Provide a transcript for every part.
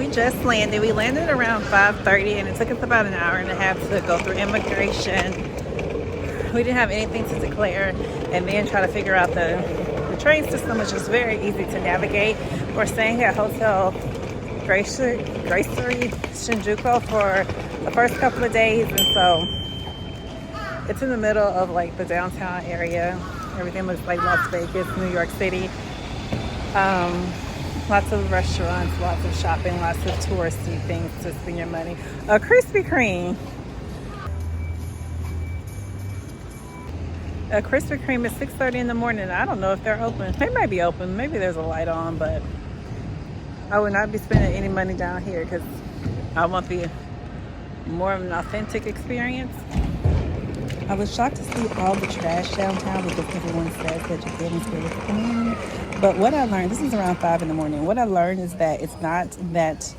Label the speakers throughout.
Speaker 1: we just landed. We landed around 5:30, and it took us about an hour and a half to go through immigration. We didn't have anything to declare, and then try to figure out the train system, which is very easy to navigate. We're staying at Hotel Gracery Shinjuku for the first couple of days, and so it's in the middle of like the downtown area. Everything looks like Las Vegas, New York City. Lots of restaurants, lots of shopping, lots of touristy things to spend your money. A Krispy Kreme. A Krispy Kreme is 6:30 in the morning. I don't know if they're open. They might be open. Maybe there's a light on, but I would not be spending any money down here because I want the more of an authentic experience. I was shocked to see all the trash downtown because everyone says that Japan is very clean. But what I learned, this is around 5 in the morning, what I learned is that it's not that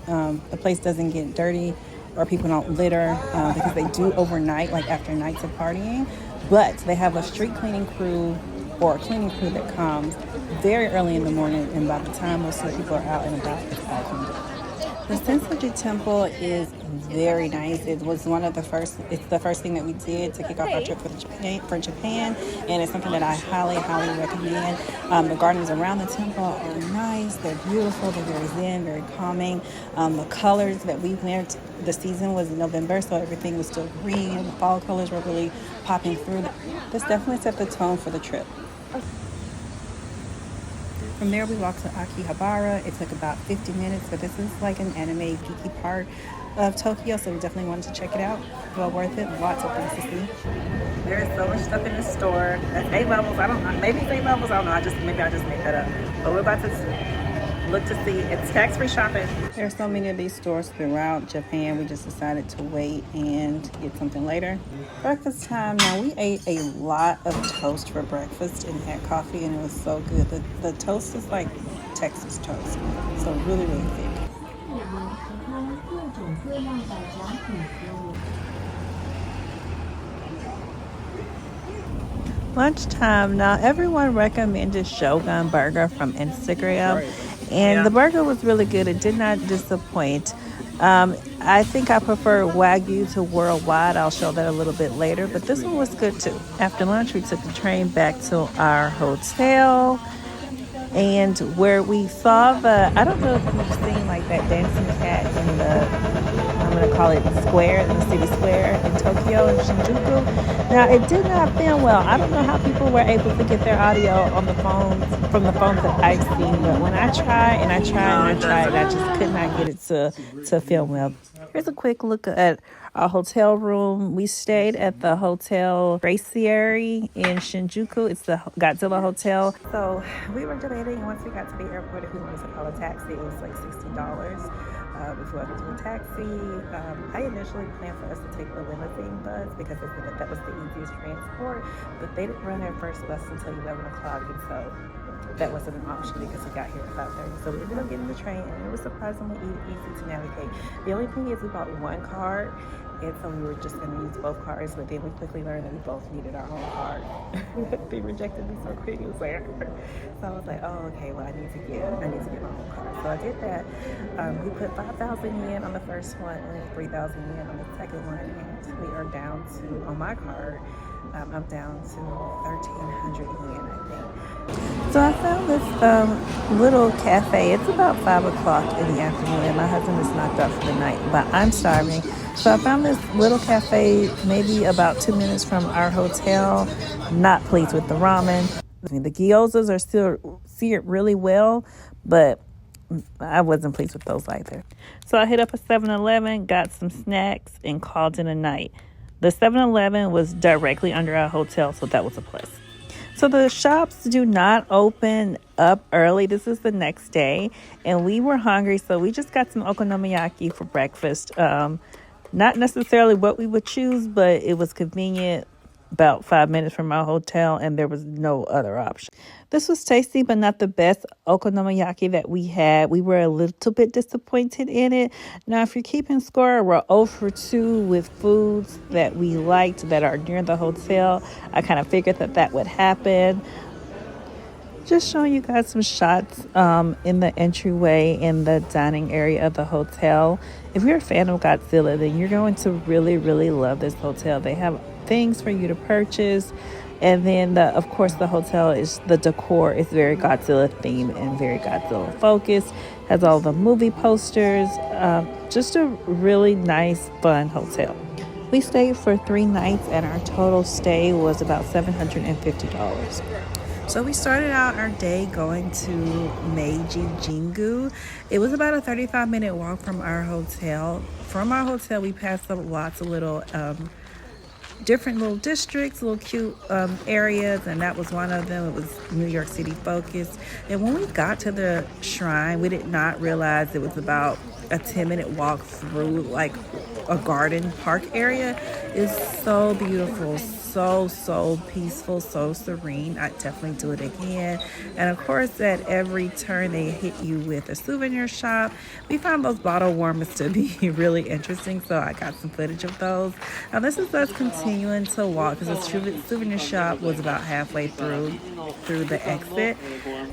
Speaker 1: the place doesn't get dirty or people don't litter because they do overnight, like after nights of partying. But they have a street cleaning crew or a cleaning crew that comes very early in the morning, and by the time most of the people are out and about, it's all cleaned up. The Sensoji Temple is very nice. It was it's the first thing that we did to kick off our trip for Japan, and it's something that I highly recommend. The gardens around the temple are nice. They're beautiful. They're very zen, very calming. The colors that we went, the season was November, so everything was still green. The fall colors were really popping through. This definitely set the tone for the trip. From there, we walked to Akihabara. It took about 50 minutes, but this is like an anime geeky part of Tokyo, so we definitely wanted to check it out. Well worth it. Lots of things to see. There is so much stuff in the store. That's 8 levels. I don't know. Maybe it's 8 levels. I don't know. Maybe I just made that up. But we're about to look to see. It's tax-free shopping. There are so many of these stores throughout Japan. We just decided to wait and get something later. Breakfast time. Now, we ate a lot of toast for breakfast and had coffee, and it was so good. The toast is like Texas toast, so really thick. Lunchtime. Now, everyone recommended Shogun Burger from Instagram, and the burger was really good. It did not disappoint. I think I prefer Wagyu to Worldwide. I'll show that a little bit later, but this one was good too. After lunch, we took the train back to our hotel, and where we saw I don't know if you've seen like that dancing cat in I'm going to call it square, in the city square in Tokyo, in Shinjuku. Now, it did not film well. I don't know how people were able to get their audio on the phones, from the phones that I've seen, but when I tried, I just could not get it to film well. Here's a quick look at our hotel room. We stayed at the Hotel Gracery in Shinjuku. It's the Godzilla Hotel. So we were debating once we got to the airport if we wanted to call a taxi. It was like $60. We flew up into a taxi. I initially planned for us to take the limousine bus because I said that was the easiest transport, but they didn't run their first bus until 11 o'clock, and so that wasn't an option because we got here at 5:30. So we ended up getting the train, and it was surprisingly easy to navigate. The only thing is we bought one card, and so we were just going to use both cards, but then we quickly learned that we both needed our own card. They rejected me so quick. It was like, so I was like, oh, okay, well, I need to get my own card. So I did that. We put 5,000 yen on the first one and 3,000 yen on the second one, and we are down to, on my card, I'm down to 1,300 yen, I think. So I found this little cafe. It's about 5 o'clock in the afternoon, and my husband is knocked out for the night, but I'm starving. So I found this little cafe maybe about 2 minutes from our hotel. Not pleased with the ramen. The gyozas are still seared really well, but I wasn't pleased with those either. So I hit up a 7-Eleven, got some snacks, and called it a night. The 7-Eleven was directly under our hotel, so that was a plus. So the shops do not open up early. This is the next day, and we were hungry, so we just got some okonomiyaki for breakfast. Not necessarily what we would choose, but it was convenient, about 5 minutes from our hotel, and there was no other option. This was tasty, but not the best okonomiyaki that we had. We were a little bit disappointed in it. Now, if you're keeping score, we're 0 for 2 with foods that we liked that are near the hotel. I kind of figured that would happen. Just showing you guys some shots in the entryway in the dining area of the hotel. If you're a fan of Godzilla, then you're going to really, really love this hotel. They have things for you to purchase. And then, of course, the hotel is the decor is very Godzilla themed and very Godzilla focused. Has all the movie posters. Just a really nice, fun hotel. We stayed for 3 nights, and our total stay was about $750. So we started out our day going to Meiji Jingu. It was about a 35-minute walk from our hotel. From our hotel, we passed up lots of little different little districts, little cute areas, and that was one of them. It was New York City focused. And when we got to the shrine, we did not realize it was about a 10-minute walk through like a garden park area. It's so beautiful, so peaceful, so serene. I definitely do it again. And of course, at every turn they hit you with a souvenir shop. We found those bottle warmers to be really interesting, so I got some footage of those. Now this is us continuing to walk because the souvenir shop was about halfway through the exit.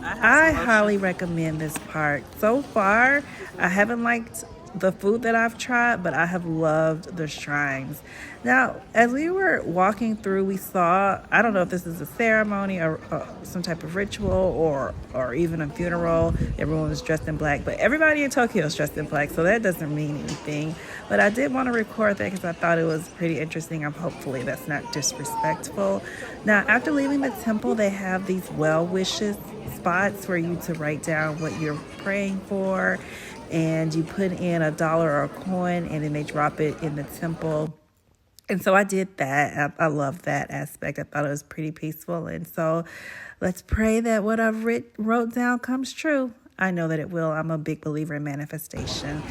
Speaker 1: I highly recommend this park. So far, I haven't liked the food that I've tried, but I have loved the shrines. Now, as we were walking through, we saw, I don't know if this is a ceremony or some type of ritual or even a funeral. Everyone was dressed in black, but everybody in Tokyo is dressed in black, so that doesn't mean anything. But I did want to record that because I thought it was pretty interesting. Hopefully that's not disrespectful. Now, after leaving the temple, they have these well wishes spots for you to write down what you're praying for, and you put in $1 or a coin, and then they drop it in the temple. And so I did that. I love that aspect. I thought it was pretty peaceful. And so let's pray that what I've wrote down comes true. I know that it will. I'm a big believer in manifestation.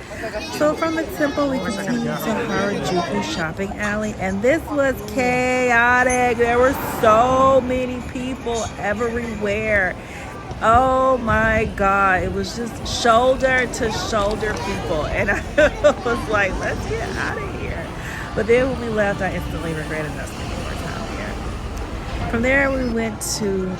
Speaker 1: So from the temple, we continued to Harajuku shopping alley, and this was chaotic. There were so many people everywhere. Oh my God, it was just shoulder to shoulder people. And I was like, let's get out of here. But then when we left, I instantly regretted not spending more time here. From there, we went to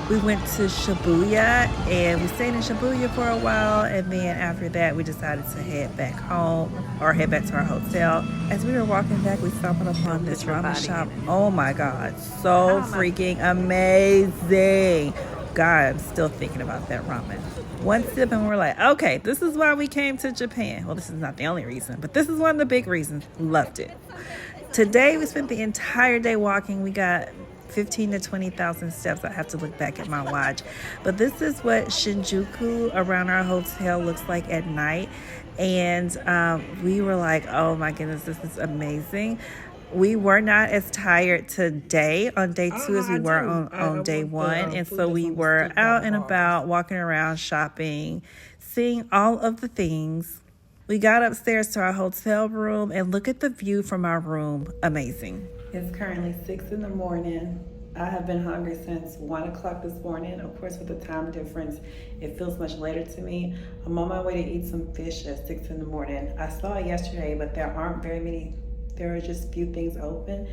Speaker 1: Shibuya, and we stayed in Shibuya for a while. And then after that, we decided to head back home or head back to our hotel. As we were walking back, we stumbled upon this ramen shop. Oh my God, so freaking amazing. God, I'm still thinking about that ramen. One sip and we're like, okay, this is why we came to Japan. Well, this is not the only reason, but this is one of the big reasons. Loved it. Today, we spent the entire day walking. We got 15 to 20,000 steps. I have to look back at my watch. But this is what Shinjuku around our hotel looks like at night. And we were like, oh my goodness, this is amazing. We were not as tired today on day 2 as we were on day 1. And so we were out and about, walking around, shopping, seeing all of the things. We got upstairs to our hotel room, and look at the view from our room. Amazing. It's currently 6 in the morning. I have been hungry since 1 o'clock this morning. Of course, with the time difference, it feels much later to me. I'm on my way to eat some fish at 6 in the morning. I saw it yesterday, but there aren't very many. There are just few things open.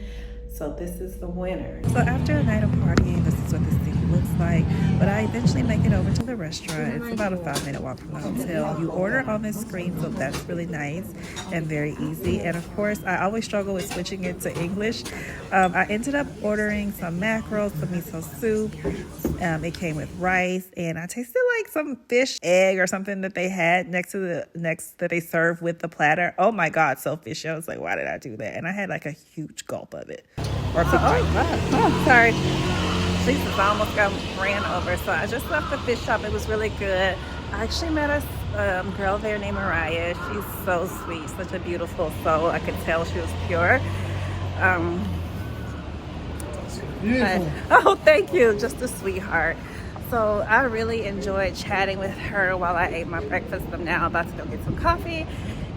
Speaker 1: So this is the winner. So after a night of partying, this is what the city looks like. But I eventually make it over to the restaurant. It's about a 5-minute walk from the hotel. You order on this screen, so that's really nice and very easy. And of course, I always struggle with switching it to English. I ended up ordering some mackerel, some miso soup. It came with rice, and I tasted like some fish egg or something that they had that they served with the platter. Oh my God, so fishy. I was like, why did I do that? And I had like a huge gulp of it. Sorry. Jesus, I almost got ran over. So I just left the fish shop. It was really good. I actually met a girl there named Mariah. She's so sweet, such a beautiful soul. I could tell she was pure. Oh, thank you. Just a sweetheart. So I really enjoyed chatting with her while I ate my breakfast. I'm now about to go get some coffee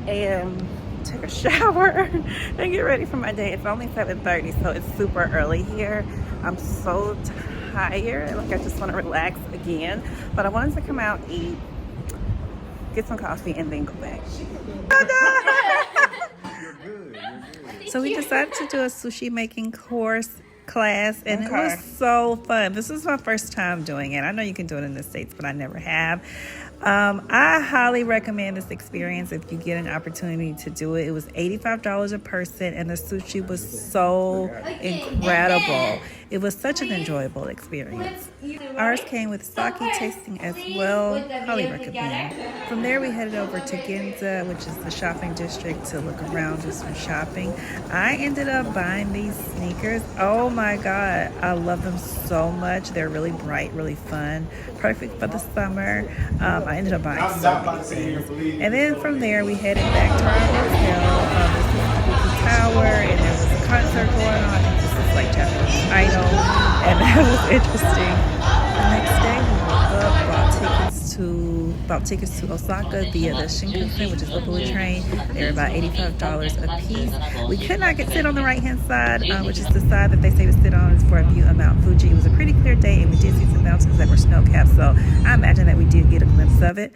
Speaker 1: and take a shower and get ready for my day. It's only 7:30, so it's super early here. I'm so tired. Like, I just want to relax again. But I wanted to come out, eat, get some coffee, and then go back. So we decided to do a sushi making course. class, and it was so fun. This was my first time doing it. I know you can do it in the States, but I never have. I highly recommend this experience if you get an opportunity to do it. It was $85 a person, and the sushi was so incredible. It was such an enjoyable experience. Ours came with sake tasting as well. Highly recommend. From there, we headed over to Ginza, which is the shopping district, to look around, do some shopping. I ended up buying these sneakers. Oh my God, I love them so much. They're really bright, really fun, perfect for the summer. I ended up buying so many things. And then from there, we headed back to our hotel. This is the Tower, and there was a concert going on. I think this is like Japanese Idol, and that was interesting. The next day, we woke up, bought tickets to Osaka via the Shinkansen, which is the bullet train. They were about $85 a piece. We could not sit on the right-hand side, which is the side that they say to sit on for a view of Mount Fuji. It was a pretty clear day, and we did see some mountains that were snow-capped, so I imagine that we did get a glimpse of it.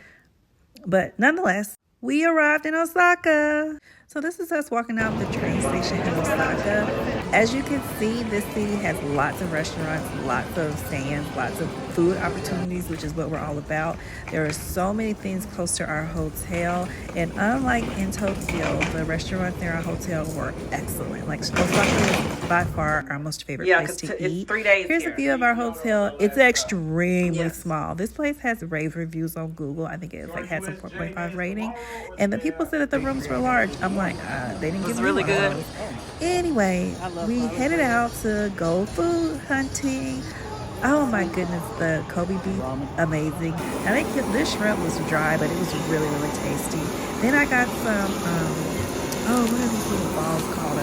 Speaker 1: But nonetheless, we arrived in Osaka. So this is us walking out the train station in Osaka. As you can see, this city has lots of restaurants, lots of stands, lots of food opportunities, which is what we're all about. There are so many things close to our hotel, and unlike in Tokyo, the restaurants near our hotel were excellent. Like Osaka is by far our most favorite place to eat. It's 3 days. Here's a view of our hotel. It's extremely small. This place has rave reviews on Google. I think it had some 4.5 rating, and the people said that the rooms were large. I'm like, they didn't give me really good. Anyway, we headed out to go food hunting. Oh my goodness, the Kobe beef, amazing. I think this shrimp was dry, but it was really, really tasty. Then I got some, what are these little balls called?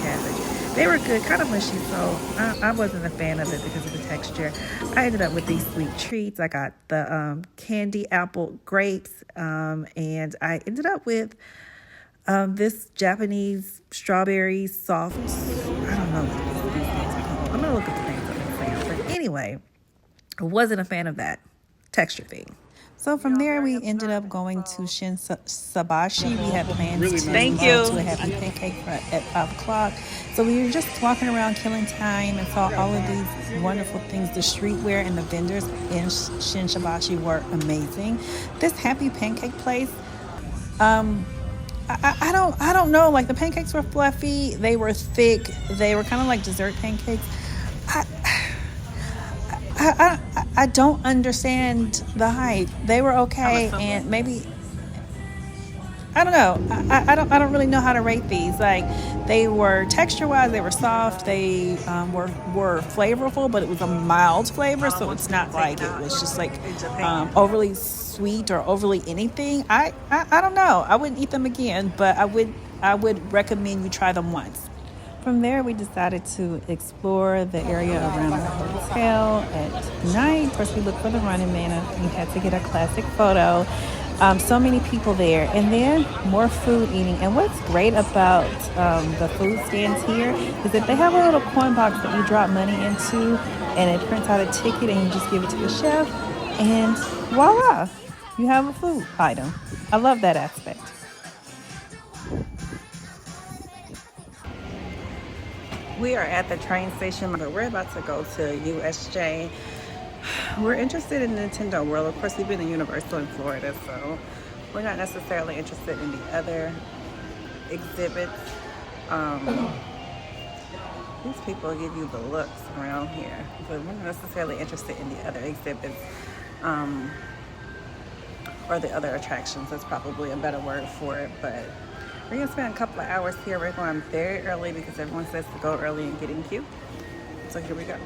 Speaker 1: Cabbage. They were good, kind of mushy, so I wasn't a fan of it because of the texture. I ended up with these sweet treats. I got the candy apple grapes, and I ended up with this Japanese strawberry soft, I don't know what these things are called. I'm going to look at the names of them for you. But anyway, I wasn't a fan of that texture thing. So from there, we ended up going to Shinsabashi. We had plans to go to a happy pancake at 5 o'clock. So we were just walking around killing time and saw all of these wonderful things. The streetwear and the vendors in Shinsabashi were amazing. This happy pancake place, I don't know. Like, the pancakes were fluffy. They were thick. They were kind of like dessert pancakes. I don't understand the hype. They were okay, and maybe I don't know. I don't really know how to rate these. Like, they were texture-wise, they were soft. They were flavorful, but it was a mild flavor, so it's not like it was just like overly sweet or overly anything. I don't know. I wouldn't eat them again, but I would recommend you try them once. From there, we decided to explore the area around our hotel at night. First, we looked for the Running Man, and we had to get a classic photo. So many people there, and then more food eating. And what's great about the food stands here is that they have a little coin box that you drop money into, and it prints out a ticket, and you just give it to the chef, and voila, you have a food item. I love that aspect. We are at the train station, but we're about to go to USJ. We're interested in Nintendo World. Of course, we've been to Universal in Florida, so we're not necessarily interested in the other exhibits. These people give you the looks around here, but we're not necessarily interested in the other exhibits or the other attractions. That's probably a better word for it, but we're going to spend a couple of hours here. We're going very early because everyone says to go early and get in queue. So here we go.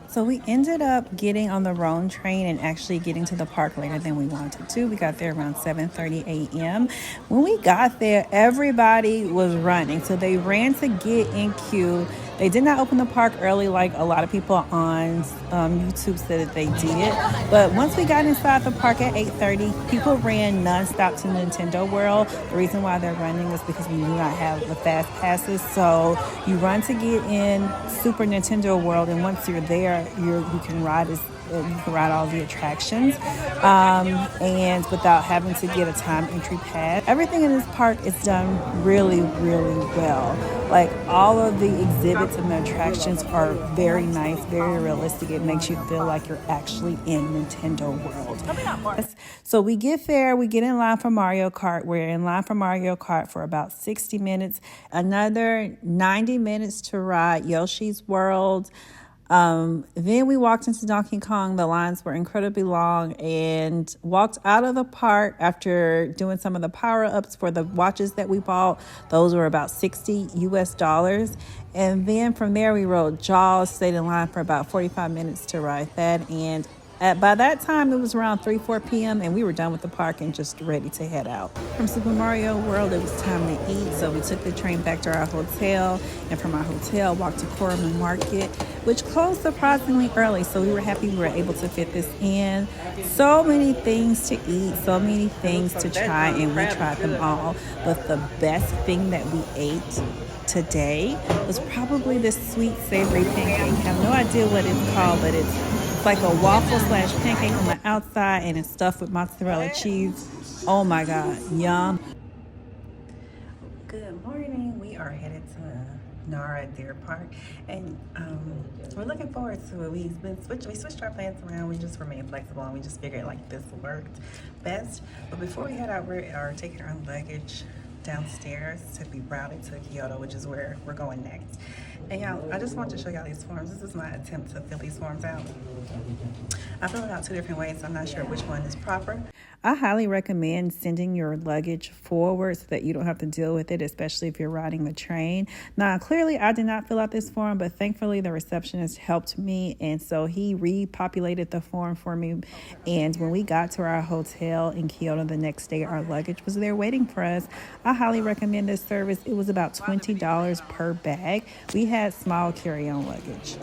Speaker 1: So we ended up getting on the wrong train and actually getting to the park later than we wanted to. We got there around 7:30 a.m. When we got there, everybody was running. So they ran to get in queue. They did not open the park early like a lot of people on YouTube said that they did. But once we got inside the park at 8:30, people ran nonstop to Nintendo World. The reason why they're running is because we do not have the fast passes. So you run to get in Super Nintendo World, and once you're there, you can ride as you can ride all the attractions, and without having to get a time entry pass. Everything in this park is done really, really well. Like all of the exhibits and the attractions are very nice, very realistic. It makes you feel like you're actually in Nintendo World. So we get there, we get in line for Mario Kart. We're in line for Mario Kart for about 60 minutes, another 90 minutes to ride Yoshi's World. Then we walked into Donkey Kong. The lines were incredibly long, and walked out of the park after doing some of the power-ups for the watches that we bought. Those were about $60 US. And then from there we rode Jaws, stayed in line for about 45 minutes to ride that. And by that time, it was around 4 p.m. and we were done with the park and just ready to head out. From Super Mario World, it was time to eat, so we took the train back to our hotel, and from our hotel, walked to Corman Market, which closed surprisingly early, so we were happy we were able to fit this in. So many things to eat, so many things to try, and we tried them all. But the best thing that we ate today was probably this sweet savory pancake. I have no idea what it's called, but it's like a waffle slash pancake on the outside, and it's stuffed with mozzarella cheese. Oh my God, yum. Good morning. We are headed to Nara Deer Park, and we're looking forward to it. We switched our plans around. We just remained flexible, and we just figured like this worked best. But before we head out, we are taking our luggage downstairs to be routed to Kyoto, which is where we're going next. And y'all, I just want to show y'all these forms. This is my attempt to fill these forms out. I fill it out 2 different ways. I'm not sure which one is proper. I highly recommend sending your luggage forward so that you don't have to deal with it, especially if you're riding the train. Now, clearly, I did not fill out this form, but thankfully the receptionist helped me, and so he repopulated the form for me. And when we got to our hotel in Kyoto the next day, our luggage was there waiting for us. I highly recommend this service. It was about $20 per bag. We had small carry-on luggage.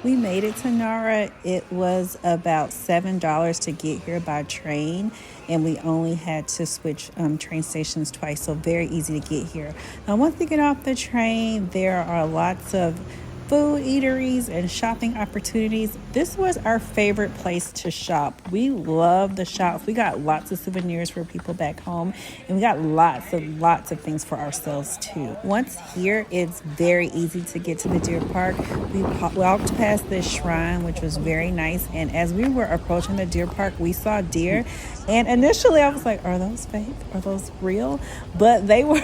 Speaker 1: We made it to Nara. It was about $7 to get here by train, and we only had to switch train stations twice, so very easy to get here. Now, once you get off the train, there are lots of food eateries and shopping opportunities. This was our favorite place to shop. We love the shops. We got lots of souvenirs for people back home, and we got lots of things for ourselves too. Once here, it's very easy to get to the deer park. We walked past this shrine, which was very nice, and as we were approaching the deer park, we saw deer, and initially I was like, are those fake? Are those real? But they were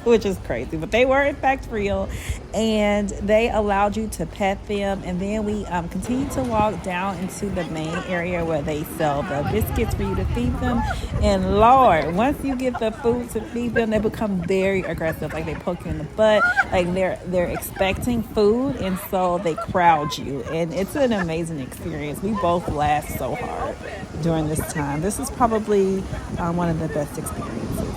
Speaker 1: which is crazy, but they were in fact real, and they allowed you to pet them. And then we continued to walk down into the main area where they sell the biscuits for you to feed them. And Lord, once you get the food to feed them, they become very aggressive. Like they poke you in the butt, like they're expecting food, and so they crowd you, and it's an amazing experience. We both laughed so hard during this time. This is probably one of the best experiences.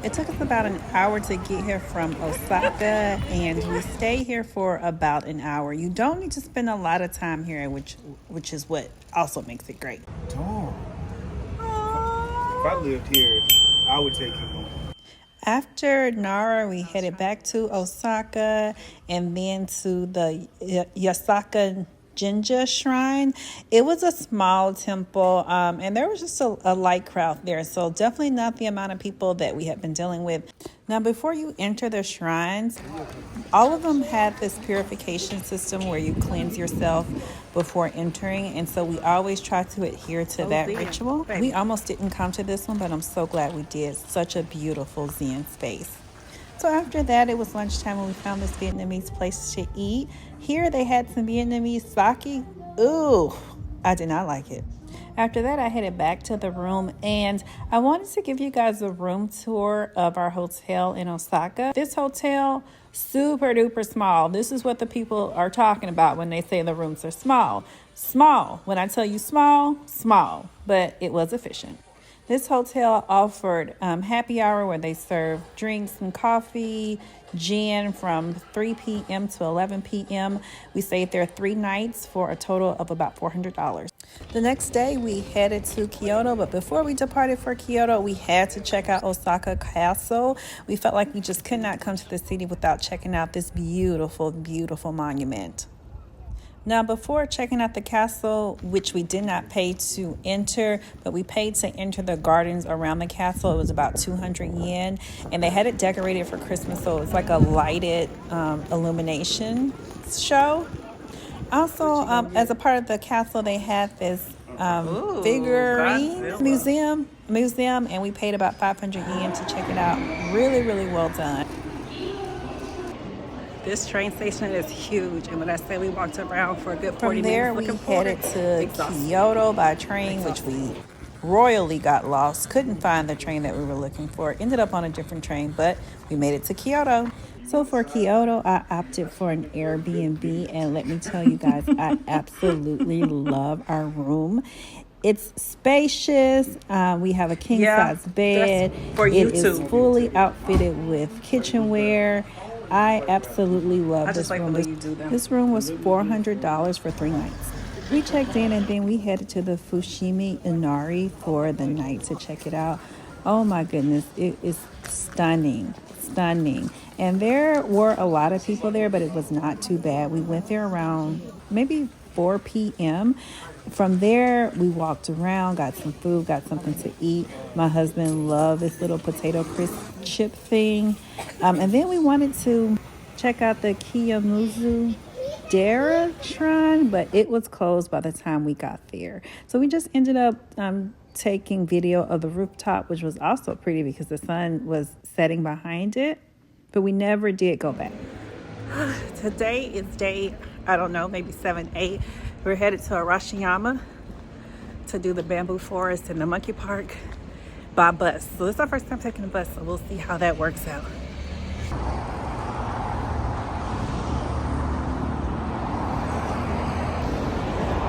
Speaker 1: It took us about an hour to get here from Osaka, and we stay here for about an hour. You don't need to spend a lot of time here, which is what also makes it great.
Speaker 2: Don't. If I lived here, I would take you home.
Speaker 1: After Nara, we headed back to Osaka and then to the Osaka Jinja Shrine. It was a small temple, and there was just a light crowd there, so definitely not the amount of people that we have been dealing with. Now, before you enter the shrines, all of them had this purification system where you cleanse yourself before entering, and so we always try to adhere to that ritual. We almost didn't come to this one, but I'm so glad we did. Such a beautiful Zen space. So after that, it was lunchtime and we found this Vietnamese place to eat. Here they had some Vietnamese sake. Ooh, I did not like it. After that, I headed back to the room, and I wanted to give you guys a room tour of our hotel in Osaka. This hotel, super duper small. This is what the people are talking about when they say the rooms are small. Small. When I tell you small, small, but it was efficient. This hotel offered happy hour where they served drinks and coffee, gin from 3 p.m. to 11 p.m. We stayed there 3 nights for a total of about $400. The next day, we headed to Kyoto, but before we departed for Kyoto, we had to check out Osaka Castle. We felt like we just could not come to the city without checking out this beautiful, beautiful monument. Now, before checking out the castle, which we did not pay to enter, but we paid to enter the gardens around the castle, it was about 200 yen, and they had it decorated for Christmas, so it was like a lighted illumination show. Also, as a part of the castle, they had this figurine museum, and we paid about 500 yen to check it out. Really, really well done. This train station is huge, and when I say we walked around for a good 40 minutes. From there, we headed to Kyoto by train, which we royally got lost. Couldn't find the train that we were looking for. Ended up on a different train, but we made it to Kyoto. So for Kyoto, I opted for an Airbnb, and let me tell you guys, I absolutely love our room. It's spacious. We have a king-size bed. It is fully outfitted with kitchenware. I absolutely love this room. This room was $400 for 3 nights. We checked in and then we headed to the Fushimi Inari for the night to check it out. Oh my goodness, it is stunning, stunning. And there were a lot of people there, but it was not too bad. We went there around maybe 4 p.m. From there, we walked around, got some food, got something to eat. My husband loved this little potato crisp chip thing. And then we wanted to check out the Kiyomizu Dara Shrine, but it was closed by the time we got there. So we just ended up taking video of the rooftop, which was also pretty because the sun was setting behind it. But we never did go back. Today is day, I don't know, maybe 7, 8. We're headed to Arashiyama to do the bamboo forest and the monkey park by bus. So this is our first time taking the bus, so we'll see how that works out.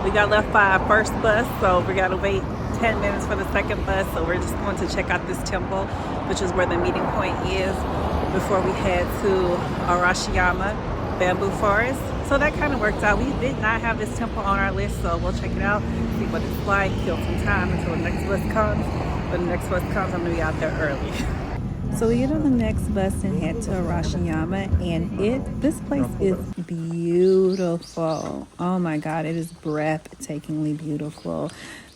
Speaker 1: We got left by our first bus, so we gotta wait 10 minutes for the second bus. So we're just going to check out this temple, which is where the meeting point is, before we head to Arashiyama bamboo forest. So that kind of worked out. We did not have this temple on our list, so we'll check it out, see what it's like, kill some time until the next bus comes. When the next bus comes, I'm gonna be out there early. So we get on the next bus and head to Arashiyama, and this place is beautiful. Oh my God, it is breathtakingly beautiful.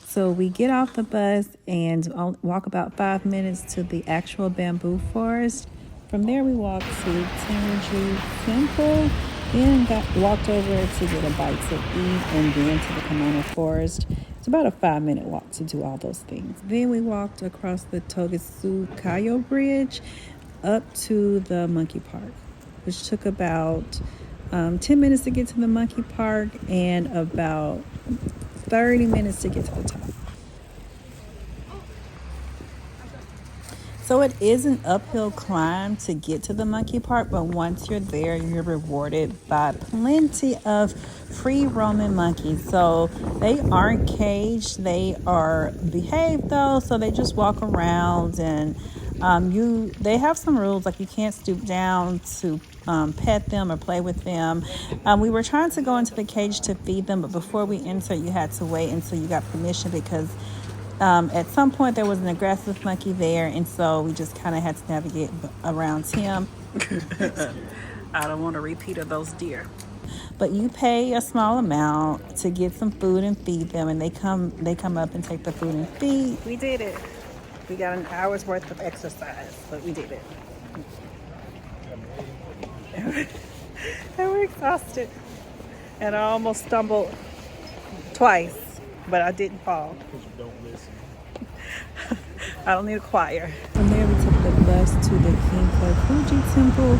Speaker 1: So we get off the bus and walk about 5 minutes to the actual bamboo forest. From there, we walked to Itinerary Temple, then walked over to get a bite to eat, and then to the Kimono Forest. It's about a 5-minute walk to do all those things. Then we walked across the Togetsukayo Bridge up to the monkey park, which took about 10 minutes to get to the monkey park and about 30 minutes to get to the top. So it is an uphill climb to get to the monkey park, but once you're there, you're rewarded by plenty of free roaming monkeys. So they aren't caged, they are behaved though, so they just walk around, and they have some rules, like you can't stoop down to pet them or play with them. We were trying to go into the cage to feed them, but before we enter, you had to wait until you got permission, because at some point there was an aggressive monkey there, and so we just kind of had to navigate around him. I don't want a repeat of those deer. But you pay a small amount to get some food and feed them, and they come up and take the food and feed. We did it. We got an hour's worth of exercise, but we did it. And we're exhausted. And I almost stumbled twice, but I didn't fall. I don't need a choir. From there, we took the bus to the Kinko Fuji Temple.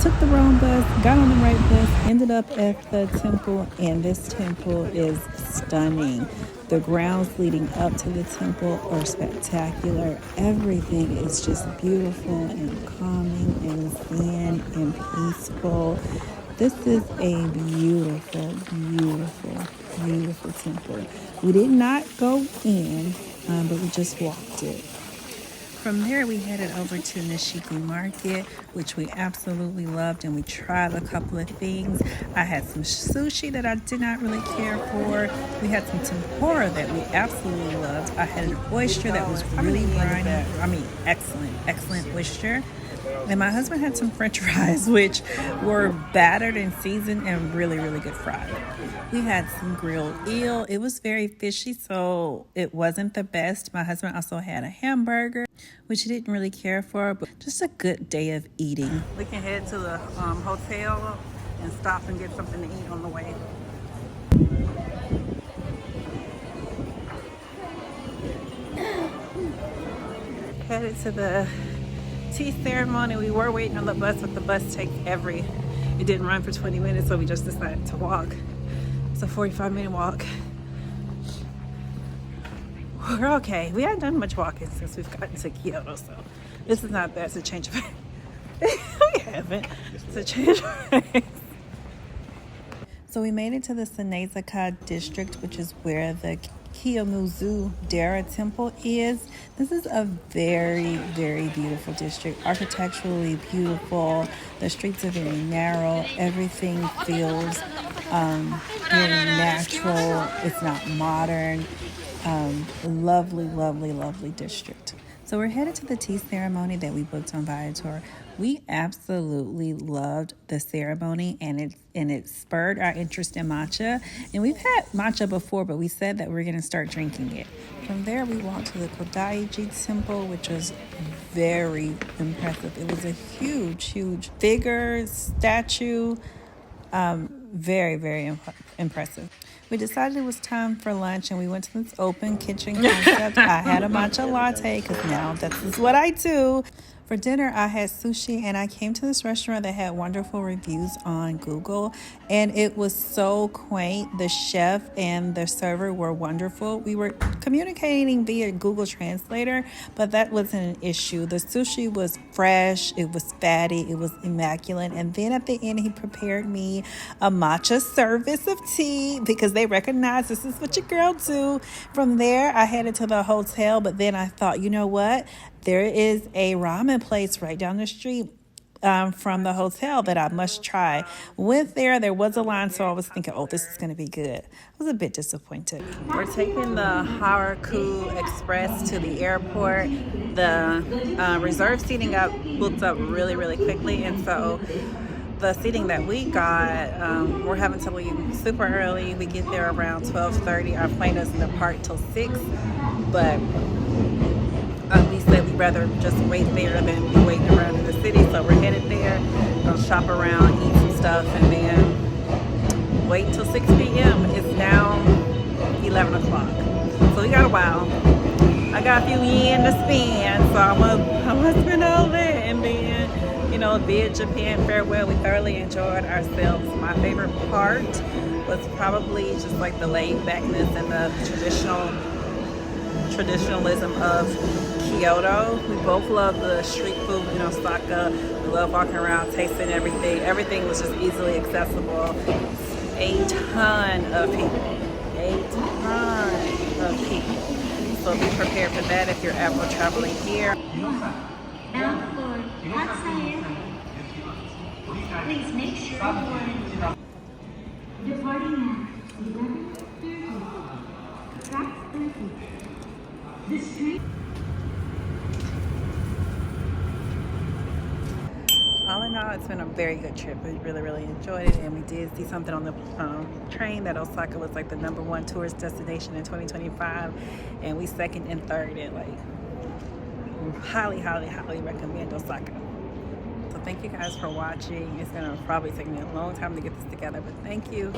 Speaker 1: Took the wrong bus, got on the right bus, ended up at the temple, and this temple is stunning. The grounds leading up to the temple are spectacular. Everything is just beautiful and calming and zen and peaceful. This is a beautiful, beautiful, beautiful temple. We did not go in, but we just walked it. From there, we headed over to Nishiki Market, which we absolutely loved, and we tried a couple of things. I had some sushi that I did not really care for. We had some tempura that we absolutely loved. I had an oyster that was really briny. I mean, excellent oyster. And my husband had some french fries, which were battered and seasoned and really, really good fried. We had some grilled eel. It was very fishy, so it wasn't the best. My husband also had a hamburger, which he didn't really care for, but just a good day of eating. We can head to the hotel and stop and get something to eat on the way. Headed to the tea ceremony. We were waiting on the bus, but the bus takes it didn't run for 20 minutes, so we just decided to walk. It's a 45-minute walk. We're okay. We haven't done much walking since we've gotten to Kyoto, so this is not bad. It's a change of we haven't. It's a change of pace. So we made it to the Osaka district, which is where the Kiyomizu Dera Temple is. This is a very, very beautiful district, architecturally beautiful. The streets are very narrow. Everything feels very natural. It's not modern. Lovely, lovely, lovely district. So we're headed to the tea ceremony that we booked on Viator. We absolutely loved the ceremony, and it spurred our interest in matcha. And we've had matcha before, but we said that we're going to start drinking it. From there, we walked to the Kodaiji Temple, which was very impressive. It was a huge figure, statue. Very, very impressive. We decided it was time for lunch, and we went to this open kitchen concept. I had a matcha latte because now that's what I do. For dinner, I had sushi, and I came to this restaurant that had wonderful reviews on Google, and it was so quaint. The chef and the server were wonderful. We were communicating via Google Translator, but that wasn't an issue. The sushi was fresh, it was fatty, it was immaculate, and then at the end, he prepared me a matcha service of tea because they recognize this is what your girl do. From there, I headed to the hotel, but then I thought, you know what? There is a ramen place right down the street from the hotel that I must try. Went there was a line, so I was thinking, oh, this is going to be good. I was a bit disappointed. We're taking the Haraku Express to the airport. The reserved seating got booked up really, really quickly, and so the seating that we got, we're having to leave super early. We get there around 12:30. Our plane doesn't depart till 6, but we said we'd rather just wait there than be waiting around in the city, so we're headed there. Gonna shop around, eat some stuff, and then wait until 6 p.m. It's now 11 o'clock, so we got a while. I got a few yen to spend, so I'm gonna spend all that, and then bid Japan farewell. We thoroughly enjoyed ourselves. My favorite part was probably just like the laid backness and the traditionalism of Kyoto. We both love the street food in Osaka. We love walking around, tasting everything. Everything was just easily accessible. A ton of people. So be prepared for that if you're ever traveling here.
Speaker 3: Please make sure you are departing at 11:30. Track 30. The street.
Speaker 1: All in all, it's been a very good trip. We really, really enjoyed it, and we did see something on the train that Osaka was like the #1 tourist destination in 2025, and we second and third it. Like, highly recommend Osaka. So thank you guys for watching. It's gonna probably take me a long time to get this together, but thank you.